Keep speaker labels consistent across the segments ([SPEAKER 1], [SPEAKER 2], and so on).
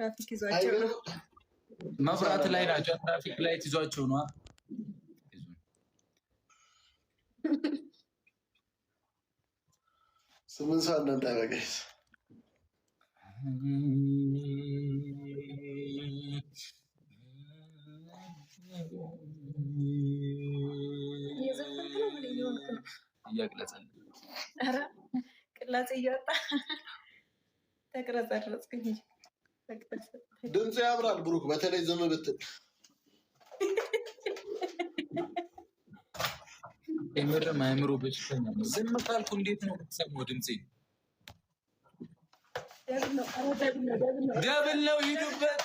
[SPEAKER 1] ትራፊክ ይዟቸው ነው።
[SPEAKER 2] መብራት ላይ ናቸው። ትራፊክ ላይ ይዟቸው ነው።
[SPEAKER 3] ስምንት ሰዓት ነው እንዳይበቃኝ።
[SPEAKER 2] እያቅለጸልኝ
[SPEAKER 1] ቅላጼ እያወጣ ተቅረጸረጽክ እንጂ
[SPEAKER 3] ድምፅ ያምራል። ብሩክ በተለይ ዝም ብትል
[SPEAKER 2] የምርም አእምሮ በሽተኛ ነው። ዝም ካልኩ እንዴት ነው የምትሰማው ድምፄ? ደብል ነው ሂዱበት።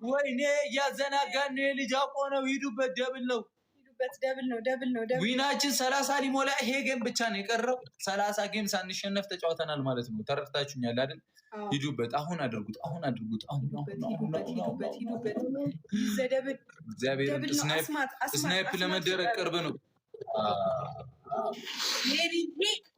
[SPEAKER 2] ወይኔ እያዘናጋን ነው። የልጅ አውቆ ነው ሂዱበት። ደብል ነው
[SPEAKER 1] ደብል ነው።
[SPEAKER 2] ዊናችን 30 ሊሞላ ይሄ ጌም ብቻ ነው የቀረው። 30 ጌም ሳንሸነፍ ተጫውተናል ማለት ነው። ተረድታችሁኛል አይደል? ሂዱበት። አሁን አድርጉት። እግዚአብሔር ስናይፕ ለመደረግ ቅርብ ነው።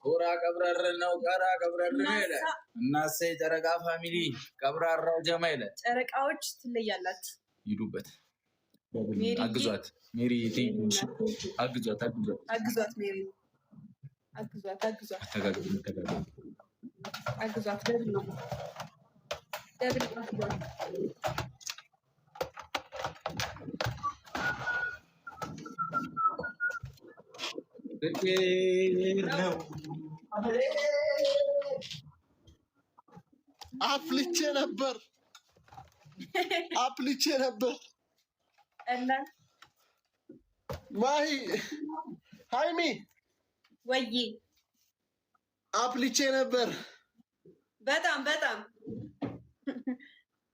[SPEAKER 2] ቁራ ቀብረር ነው። ቀራ ቀብረር ነው ይላል። እናሰይ ጨረቃ ፋሚሊ ቀብራራው ጀማ ይላል።
[SPEAKER 1] ጨረቃዎች ትለያላችሁ።
[SPEAKER 2] ሂዱበት። አግዟት ሜሪ፣ አግዟት
[SPEAKER 1] ሜሪ፣ አግዟት። ደብል ነው።
[SPEAKER 3] አፍልቼ ነበር
[SPEAKER 1] እና
[SPEAKER 3] ማሂ ሃይሚ
[SPEAKER 1] ወይ
[SPEAKER 3] አፍልቼ ነበር።
[SPEAKER 1] በጣም